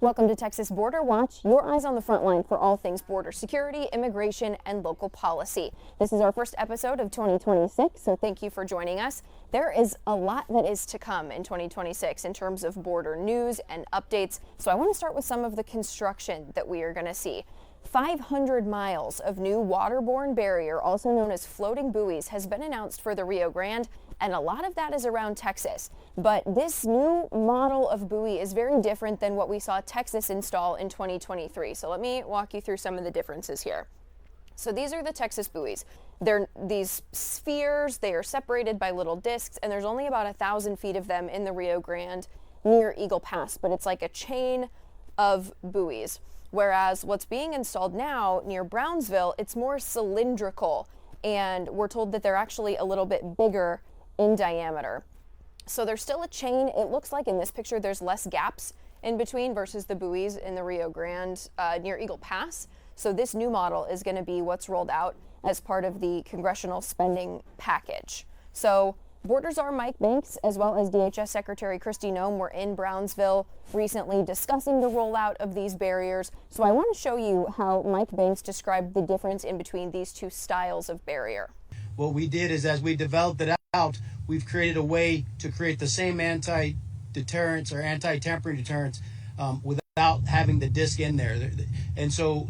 Welcome to Texas Border Watch, your eyes on the front line for all things border security, immigration, and local policy. This is our first episode of 2026, so thank you for joining us. There is a lot that is to come in 2026 in terms of border news and updates, so I want to start with some of the construction that we are going to see. 500 miles of new waterborne barrier, also known as floating buoys, has been announced for the Rio Grande, and a lot of that is around Texas. But this new model of buoy is very different than what we saw Texas install in 2023. So let me walk you through some of the differences here. So these are the Texas buoys. They're these spheres, they are separated by little discs, and there's only about 1,000 feet of them in the Rio Grande near Eagle Pass, but it's like a chain of buoys. Whereas what's being installed now near Brownsville, it's more cylindrical, and we're told that they're actually a little bit bigger in diameter. So there's still a chain. It looks like in this picture there's less gaps in between versus the buoys in the Rio Grande near Eagle Pass. So this new model is going to be what's rolled out as part of the congressional spending package. So Border Czar Mike Banks, as well as DHS Secretary Kristi Noem, were in Brownsville recently discussing the rollout of these barriers. So I want to show you how Mike Banks described the difference in between these two styles of barrier. What we did is, as we developed it out, we've created a way to create the same anti-deterrence or anti-tampering deterrence without having the disc in there. And so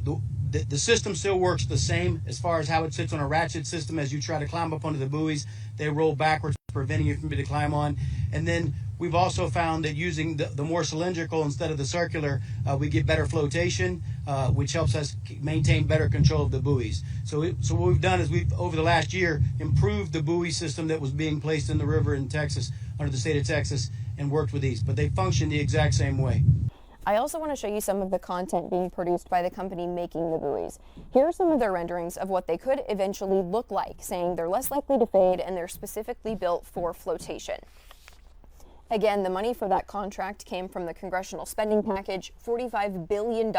the system still works the same as far as how it sits on a ratchet system. As you try to climb up onto the buoys, they roll backwards, preventing you from being able to climb on. And then we've also found that using the more cylindrical instead of the circular, we get better flotation, which helps us maintain better control of the buoys. So what we've done is we've, over the last year, improved the buoy system that was being placed in the river in Texas, under the state of Texas, and worked with these. But they function the exact same way. I also want to show you some of the content being produced by the company making the buoys. Here are some of their renderings of what they could eventually look like, saying they're less likely to fade and they're specifically built for flotation. Again, the money for that contract came from the congressional spending package. $45 billion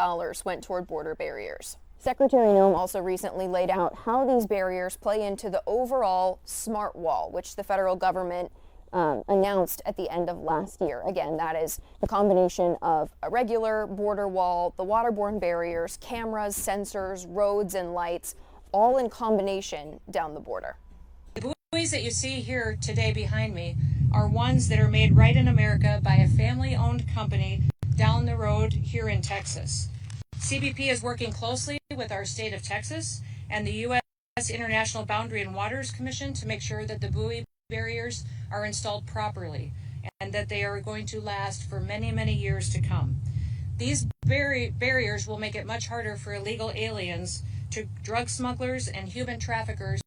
went toward border barriers. Secretary Noem also recently laid out how these barriers play into the overall smart wall, which the federal government announced at the end of last year. Again, that is the combination of a regular border wall, the waterborne barriers, cameras, sensors, roads, and lights, all in combination down the border. The buoys that you see here today behind me are ones that are made right in America by a family-owned company down the road here in Texas. CBP is working closely with our state of Texas and the U.S. International Boundary and Waters Commission to make sure that the buoy barriers are installed properly and that they are going to last for many, many years to come. These barriers will make it much harder for illegal aliens, to drug smugglers and human traffickers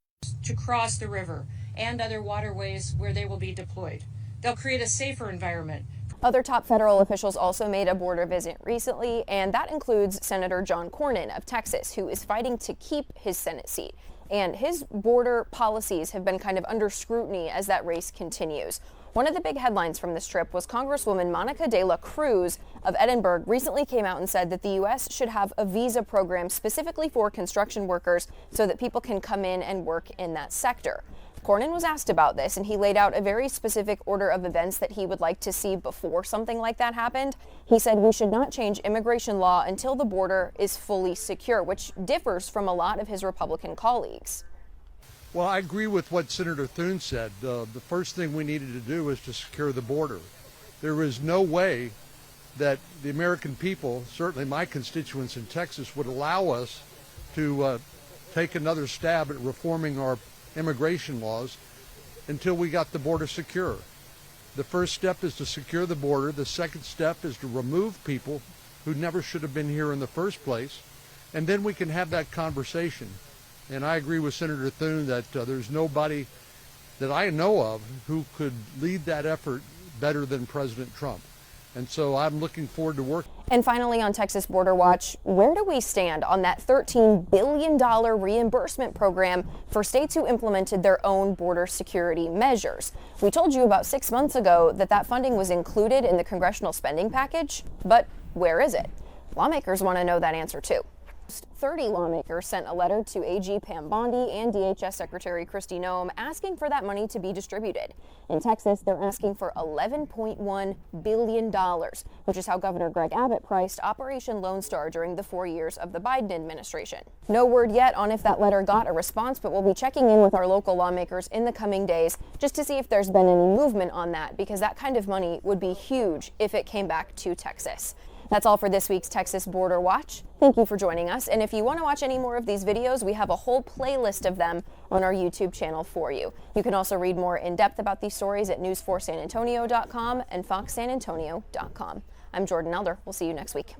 to cross the river and other waterways where they will be deployed. They'll create a safer environment. Other top federal officials also made a border visit recently, and that includes Senator John Cornyn of Texas, who is fighting to keep his Senate seat. And his border policies have been kind of under scrutiny as that race continues. One of the big headlines from this trip was Congresswoman Monica de la Cruz of Edinburgh recently came out and said that the U.S. should have a visa program specifically for construction workers so that people can come in and work in that sector. Cornyn was asked about this, and he laid out a very specific order of events that he would like to see before something like that happened. He said we should not change immigration law until the border is fully secure, which differs from a lot of his Republican colleagues. Well, I agree with what Senator Thune said. The first thing we needed to do is to secure the border. There is no way that the American people, certainly my constituents in Texas, would allow us to take another stab at reforming our immigration laws until we got the border secure. The first step is to secure the border. The second step is to remove people who never should have been here in the first place. And then we can have that conversation. And I agree with Senator Thune that there's nobody that I know of who could lead that effort better than President Trump. And so I'm looking forward to working. And finally, on Texas Border Watch, where do we stand on that $13 billion reimbursement program for states who implemented their own border security measures? We told you about 6 months ago that funding was included in the congressional spending package, but where is it? Lawmakers want to know that answer too. 30 lawmakers sent a letter to AG Pam Bondi and DHS Secretary Kristi Noem asking for that money to be distributed. In Texas, they're asking for $11.1 billion, which is how Governor Greg Abbott priced Operation Lone Star during the 4 years of the Biden administration. No word yet on if that letter got a response, but we'll be checking in with our local lawmakers in the coming days just to see if there's been any movement on that, because that kind of money would be huge if it came back to Texas. That's all for this week's Texas Border Watch. Thank you for joining us. And if you want to watch any more of these videos, we have a whole playlist of them on our YouTube channel for you. You can also read more in depth about these stories at news4sanantonio.com and foxsanantonio.com. I'm Jordan Elder. We'll see you next week.